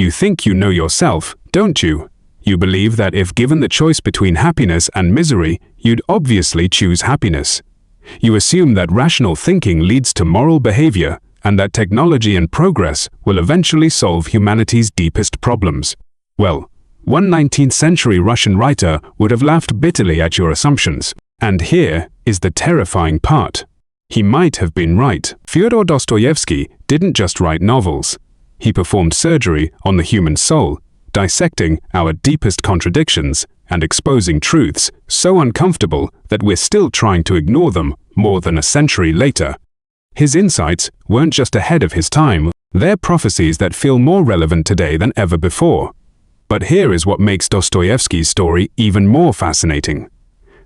You think you know yourself, don't you? You believe that if given the choice between happiness and misery, you'd obviously choose happiness. You assume that rational thinking leads to moral behavior and that technology and progress will eventually solve humanity's deepest problems. Well, one 19th century Russian writer would have laughed bitterly at your assumptions. And here is the terrifying part. He might have been right. Fyodor Dostoyevsky didn't just write novels. He performed surgery on the human soul, dissecting our deepest contradictions and exposing truths so uncomfortable that we're still trying to ignore them more than a century later. His insights weren't just ahead of his time, they're prophecies that feel more relevant today than ever before. But here is what makes Dostoyevsky's story even more fascinating.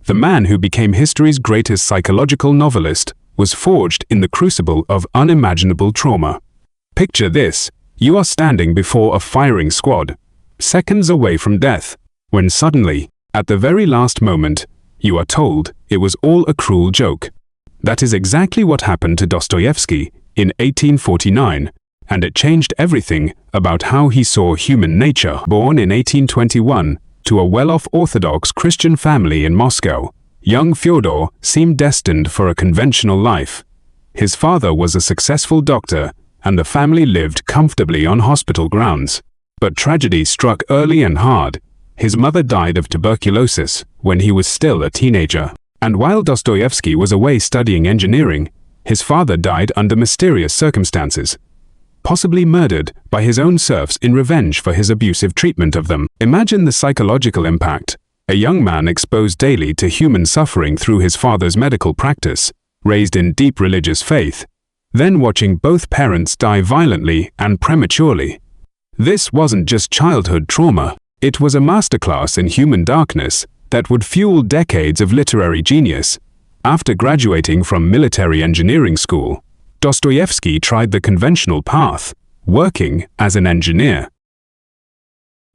The man who became history's greatest psychological novelist was forged in the crucible of unimaginable trauma. Picture this: you are standing before a firing squad, seconds away from death, when suddenly, at the very last moment, you are told it was all a cruel joke. That is exactly what happened to Dostoyevsky in 1849, and it changed everything about how he saw human nature. Born in 1821 to a well-off Orthodox Christian family in Moscow, young Fyodor seemed destined for a conventional life. His father was a successful doctor, and the family lived comfortably on hospital grounds. But tragedy struck early and hard. His mother died of tuberculosis when he was still a teenager. And while Dostoyevsky was away studying engineering, his father died under mysterious circumstances, possibly murdered by his own serfs in revenge for his abusive treatment of them. Imagine the psychological impact. A young man exposed daily to human suffering through his father's medical practice, raised in deep religious faith, then watching both parents die violently and prematurely. This wasn't just childhood trauma, it was a masterclass in human darkness that would fuel decades of literary genius. After graduating from military engineering school, Dostoyevsky tried the conventional path, working as an engineer.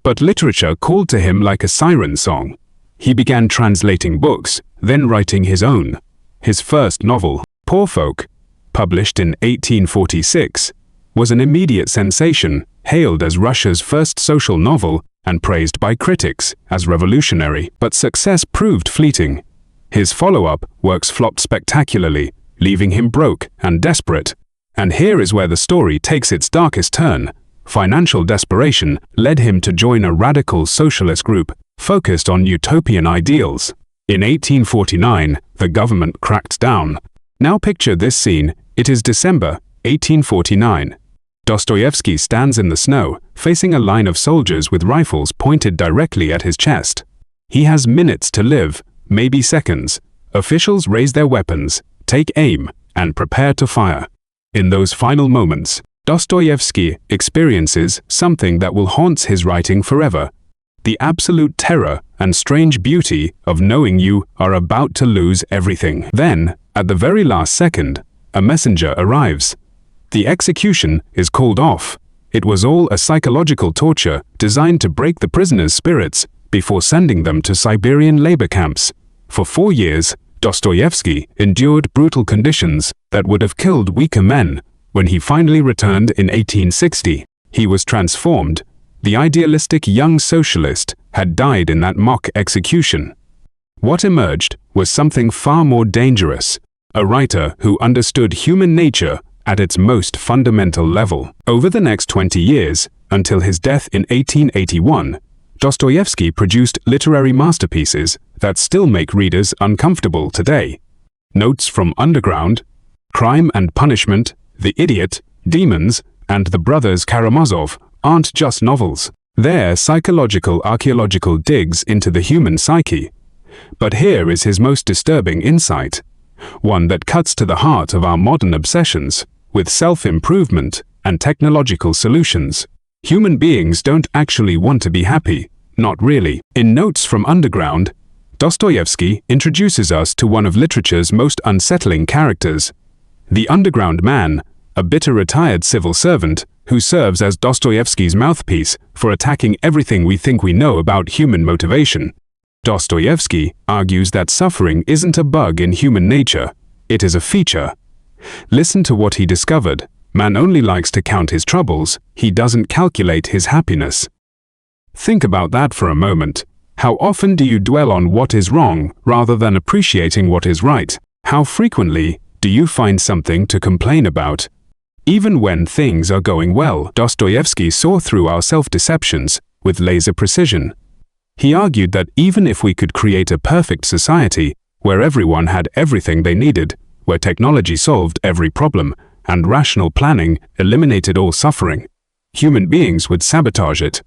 But literature called to him like a siren song. He began translating books, then writing his own. His first novel, Poor Folk, published in 1846, was an immediate sensation, hailed as Russia's first social novel and praised by critics as revolutionary. But success proved fleeting. His follow-up works flopped spectacularly, leaving him broke and desperate. And here is where the story takes its darkest turn. Financial desperation led him to join a radical socialist group focused on utopian ideals. In 1849, the government cracked down. Now picture this scene. It is December 1849. Dostoyevsky stands in the snow, facing a line of soldiers with rifles pointed directly at his chest. He has minutes to live, maybe seconds. Officials raise their weapons, take aim, and prepare to fire. In those final moments, Dostoyevsky experiences something that will haunt his writing forever: the absolute terror and strange beauty of knowing you are about to lose everything. Then, at the very last second, a messenger arrives. The execution is called off. It was all a psychological torture designed to break the prisoners' spirits before sending them to Siberian labor camps. For 4 years, Dostoyevsky endured brutal conditions that would have killed weaker men. When he finally returned in 1860, he was transformed. The idealistic young socialist had died in that mock execution. What emerged was something far more dangerous: a writer who understood human nature at its most fundamental level. Over the next 20 years, until his death in 1881, Dostoyevsky produced literary masterpieces that still make readers uncomfortable today. Notes from Underground, Crime and Punishment, The Idiot, Demons, and The Brothers Karamazov aren't just novels. They're psychological archaeological digs into the human psyche. But here is his most disturbing insight, one that cuts to the heart of our modern obsessions with self-improvement and technological solutions. Human beings don't actually want to be happy, not really. In Notes from Underground, Dostoyevsky introduces us to one of literature's most unsettling characters, the underground man, a bitter retired civil servant who serves as Dostoyevsky's mouthpiece for attacking everything we think we know about human motivation. Dostoyevsky argues that suffering isn't a bug in human nature, it is a feature. Listen to what he discovered. Man only likes to count his troubles, he doesn't calculate his happiness. Think about that for a moment. How often do you dwell on what is wrong rather than appreciating what is right? How frequently do you find something to complain about? Even when things are going well, Dostoyevsky saw through our self-deceptions with laser precision. He argued that even if we could create a perfect society where everyone had everything they needed, where technology solved every problem, and rational planning eliminated all suffering, human beings would sabotage it.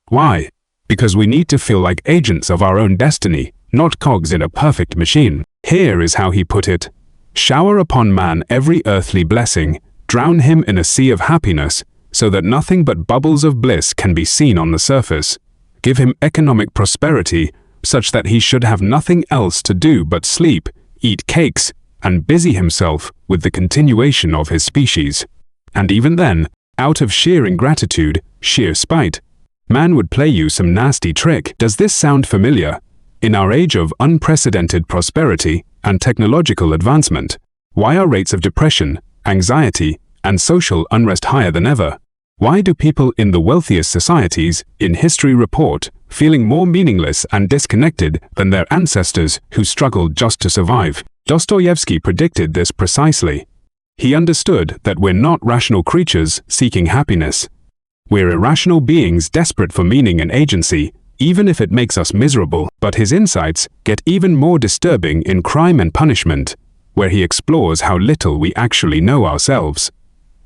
Why? Because we need to feel like agents of our own destiny, not cogs in a perfect machine. Here is how he put it. Shower upon man every earthly blessing, drown him in a sea of happiness, so that nothing but bubbles of bliss can be seen on the surface. Give him economic prosperity, such that he should have nothing else to do but sleep, eat cakes, and busy himself with the continuation of his species. And even then, out of sheer ingratitude, sheer spite, man would play you some nasty trick. Does this sound familiar? In our age of unprecedented prosperity and technological advancement, why are rates of depression, anxiety, and social unrest higher than ever? Why do people in the wealthiest societies in history report feeling more meaningless and disconnected than their ancestors who struggled just to survive? Dostoyevsky predicted this precisely. He understood that we're not rational creatures seeking happiness. We're irrational beings desperate for meaning and agency, even if it makes us miserable. But his insights get even more disturbing in Crime and Punishment, where he explores how little we actually know ourselves.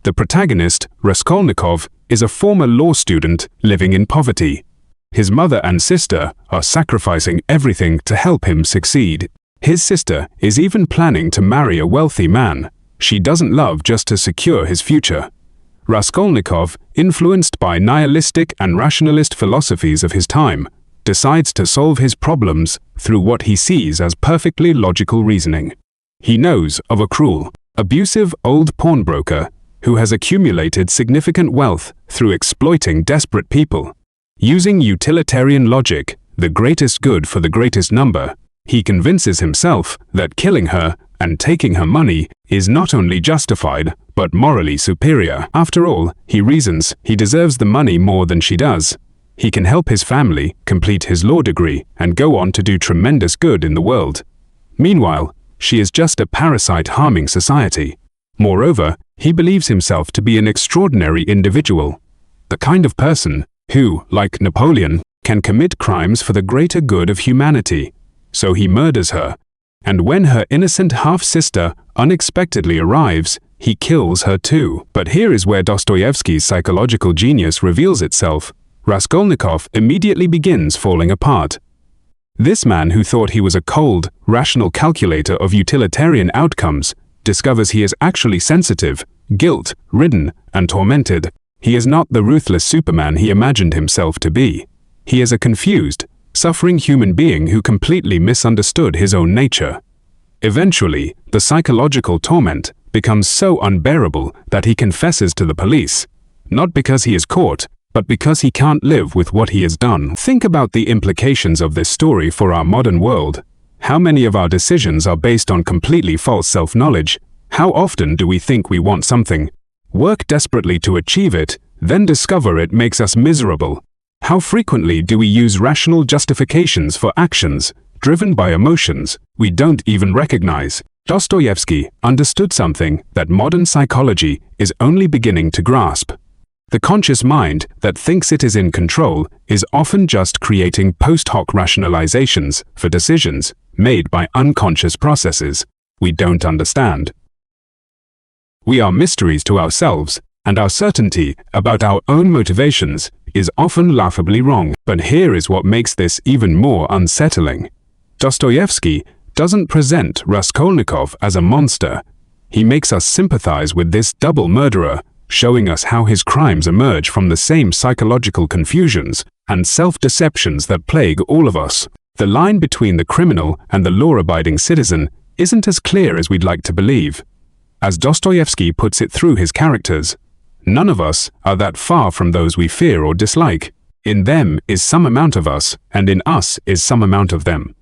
The protagonist, Raskolnikov, is a former law student living in poverty. His mother and sister are sacrificing everything to help him succeed. His sister is even planning to marry a wealthy man she doesn't love just to secure his future. Raskolnikov, influenced by nihilistic and rationalist philosophies of his time, decides to solve his problems through what he sees as perfectly logical reasoning. He knows of a cruel, abusive old pawnbroker who has accumulated significant wealth through exploiting desperate people. Using utilitarian logic, the greatest good for the greatest number, he convinces himself that killing her and taking her money is not only justified, but morally superior. After all, he reasons, he deserves the money more than she does. He can help his family, complete his law degree, and go on to do tremendous good in the world. Meanwhile, she is just a parasite harming society. Moreover, he believes himself to be an extraordinary individual, the kind of person who, like Napoleon, can commit crimes for the greater good of humanity. So he murders her, and when her innocent half-sister unexpectedly arrives, he kills her too. But here is where Dostoyevsky's psychological genius reveals itself. Raskolnikov immediately begins falling apart. This man who thought he was a cold, rational calculator of utilitarian outcomes discovers he is actually sensitive, guilt-ridden, and tormented. He is not the ruthless Superman he imagined himself to be. He is a confused, suffering human being who completely misunderstood his own nature. Eventually, the psychological torment becomes so unbearable that he confesses to the police, not because he is caught, but because he can't live with what he has done. Think about the implications of this story for our modern world. How many of our decisions are based on completely false self-knowledge? How often do we think we want something, work desperately to achieve it, then discover it makes us miserable? How frequently do we use rational justifications for actions, driven by emotions we don't even recognize? Dostoyevsky understood something that modern psychology is only beginning to grasp. The conscious mind that thinks it is in control is often just creating post hoc rationalizations for decisions made by unconscious processes we don't understand. We are mysteries to ourselves, and our certainty about our own motivations is often laughably wrong. But here is what makes this even more unsettling. Dostoyevsky doesn't present Raskolnikov as a monster. He makes us sympathize with this double murderer, showing us how his crimes emerge from the same psychological confusions and self-deceptions that plague all of us. The line between the criminal and the law-abiding citizen isn't as clear as we'd like to believe. As Dostoyevsky puts it through his characters, none of us are that far from those we fear or dislike. In them is some amount of us, and in us is some amount of them.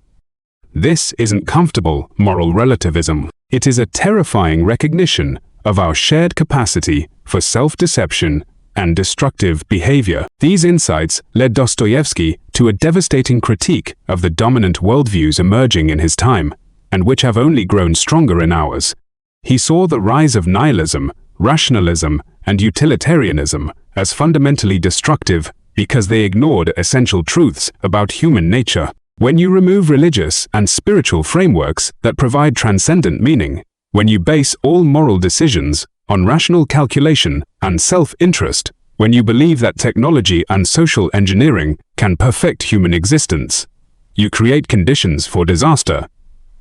This isn't comfortable moral relativism. It is a terrifying recognition of our shared capacity for self-deception and destructive behavior. These insights led Dostoyevsky to a devastating critique of the dominant worldviews emerging in his time, and which have only grown stronger in ours. He saw the rise of nihilism, rationalism, and utilitarianism as fundamentally destructive because they ignored essential truths about human nature. When you remove religious and spiritual frameworks that provide transcendent meaning, when you base all moral decisions on rational calculation and self-interest, when you believe that technology and social engineering can perfect human existence, you create conditions for disaster.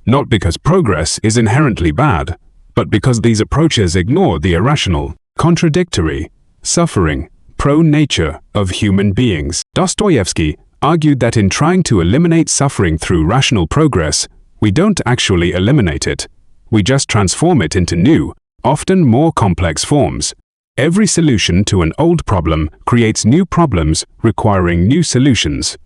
Not because progress is inherently bad, but because these approaches ignore the irrational, contradictory, suffering, prone nature of human beings. Dostoyevsky argued that in trying to eliminate suffering through rational progress, we don't actually eliminate it. We just transform it into new, often more complex forms. Every solution to an old problem creates new problems requiring new solutions.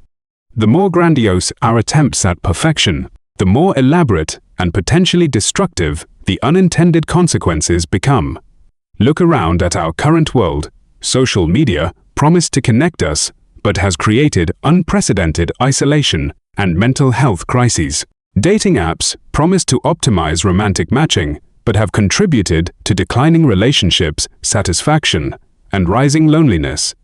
The more grandiose our attempts at perfection, the more elaborate and potentially destructive the unintended consequences become. Look around at our current world. Social media promised to connect us, but has created unprecedented isolation and mental health crises. Dating apps promise to optimize romantic matching, but have contributed to declining relationships, satisfaction, and rising loneliness.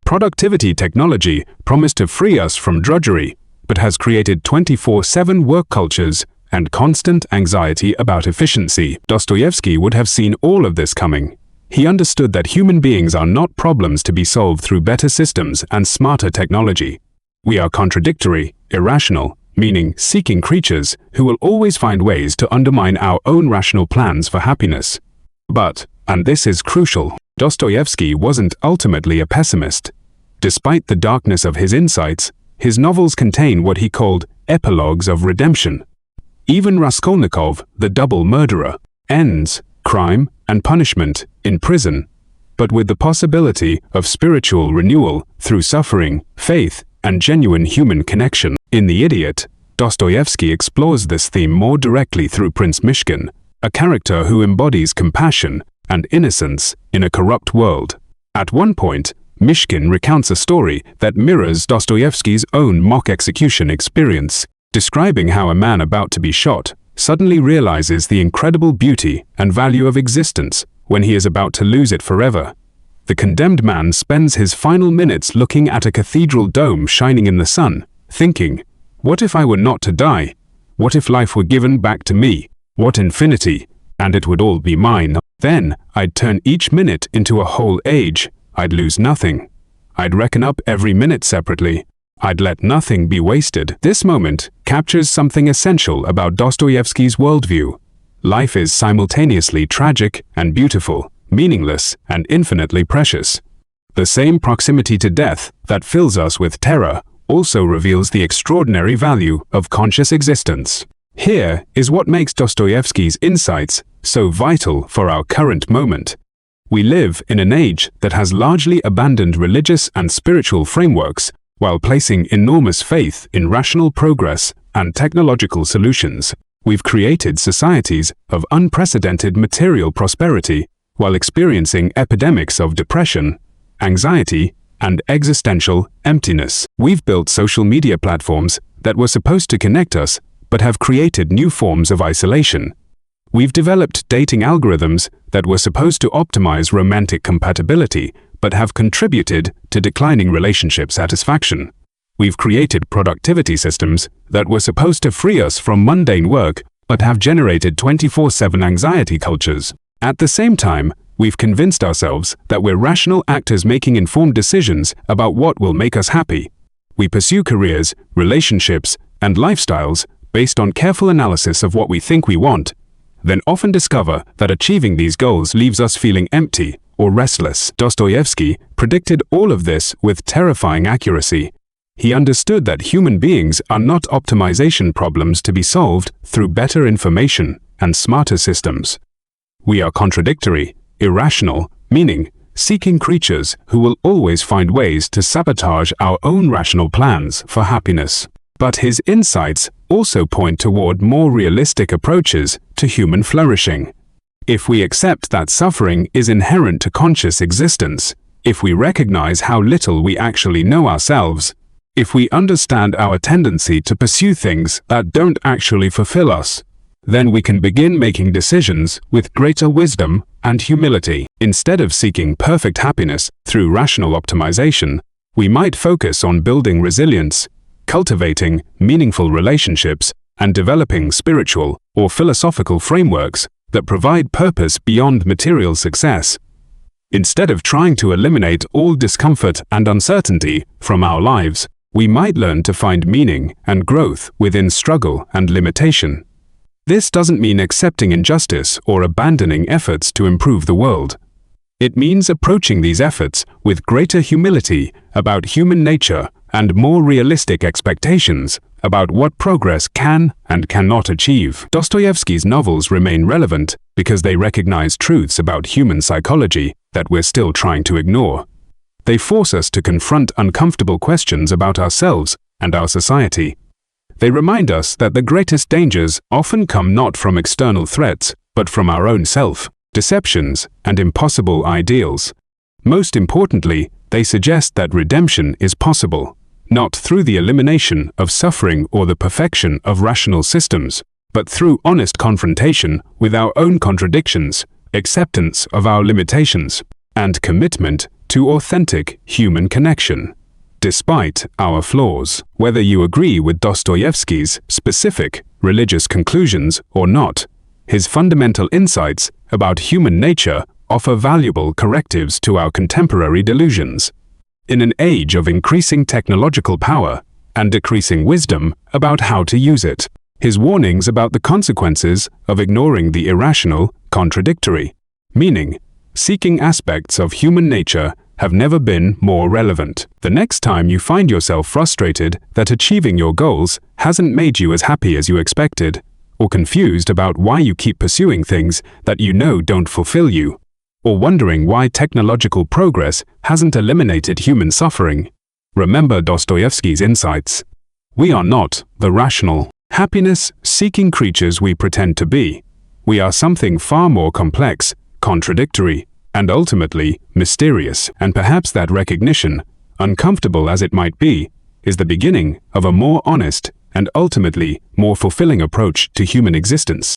Productivity technology promised to free us from drudgery, but has created 24/7 work cultures and constant anxiety about efficiency. Dostoyevsky would have seen all of this coming. He understood that human beings are not problems to be solved through better systems and smarter technology. We are contradictory, irrational, meaning-seeking creatures who will always find ways to undermine our own rational plans for happiness. But, and this is crucial, Dostoyevsky wasn't ultimately a pessimist. Despite the darkness of his insights, his novels contain what he called epilogues of redemption. Even Raskolnikov, the double murderer, ends crime and punishment in prison, but with the possibility of spiritual renewal through suffering, faith, and genuine human connection. In The Idiot, Dostoyevsky explores this theme more directly through Prince Mishkin, a character who embodies compassion and innocence in a corrupt world. At one point, Mishkin recounts a story that mirrors Dostoyevsky's own mock execution experience, describing how a man about to be shot suddenly realizes the incredible beauty and value of existence when he is about to lose it forever. The condemned man spends his final minutes looking at a cathedral dome shining in the sun, thinking, "What if I were not to die? What if life were given back to me? What infinity? And it would all be mine. Then I'd turn each minute into a whole age. I'd lose nothing. I'd reckon up every minute separately. I'd let nothing be wasted." This moment captures something essential about Dostoyevsky's worldview. Life is simultaneously tragic and beautiful, meaningless and infinitely precious. The same proximity to death that fills us with terror also reveals the extraordinary value of conscious existence. Here is what makes Dostoyevsky's insights so vital for our current moment. We live in an age that has largely abandoned religious and spiritual frameworks while placing enormous faith in rational progress and technological solutions. We've created societies of unprecedented material prosperity while experiencing epidemics of depression, anxiety, and existential emptiness. We've built social media platforms that were supposed to connect us but have created new forms of isolation. We've developed dating algorithms that were supposed to optimize romantic compatibility but have contributed to declining relationship satisfaction. We've created productivity systems that were supposed to free us from mundane work but have generated 24/7 anxiety cultures. At the same time, we've convinced ourselves that we're rational actors making informed decisions about what will make us happy. We pursue careers, relationships, and lifestyles based on careful analysis of what we think we want, then often discover that achieving these goals leaves us feeling empty or restless. Dostoyevsky predicted all of this with terrifying accuracy. He understood that human beings are not optimization problems to be solved through better information and smarter systems. We are contradictory, irrational, meaning-seeking creatures who will always find ways to sabotage our own rational plans for happiness. But his insights also point toward more realistic approaches to human flourishing. If we accept that suffering is inherent to conscious existence, if we recognize how little we actually know ourselves, if we understand our tendency to pursue things that don't actually fulfill us, then we can begin making decisions with greater wisdom and humility. Instead of seeking perfect happiness through rational optimization, we might focus on building resilience, cultivating meaningful relationships, and developing spiritual or philosophical frameworks that provide purpose beyond material success. Instead of trying to eliminate all discomfort and uncertainty from our lives, we might learn to find meaning and growth within struggle and limitation. This doesn't mean accepting injustice or abandoning efforts to improve the world. It means approaching these efforts with greater humility about human nature and more realistic expectations about what progress can and cannot achieve. Dostoyevsky's novels remain relevant because they recognize truths about human psychology that we're still trying to ignore. They force us to confront uncomfortable questions about ourselves and our society. They remind us that the greatest dangers often come not from external threats, but from our own self, deceptions, and impossible ideals. Most importantly, they suggest that redemption is possible, not through the elimination of suffering or the perfection of rational systems, but through honest confrontation with our own contradictions, acceptance of our limitations, and commitment to authentic human connection. Despite our flaws, whether you agree with Dostoyevsky's specific religious conclusions or not, his fundamental insights about human nature offer valuable correctives to our contemporary delusions. In an age of increasing technological power and decreasing wisdom about how to use it, his warnings about the consequences of ignoring the irrational, contradictory, meaning-seeking aspects of human nature have never been more relevant. The next time you find yourself frustrated that achieving your goals hasn't made you as happy as you expected, or confused about why you keep pursuing things that you know don't fulfill you, or wondering why technological progress hasn't eliminated human suffering, remember Dostoyevsky's insights. We are not the rational, happiness-seeking creatures we pretend to be. We are something far more complex, contradictory, and ultimately mysterious. And perhaps that recognition, uncomfortable as it might be, is the beginning of a more honest and ultimately more fulfilling approach to human existence.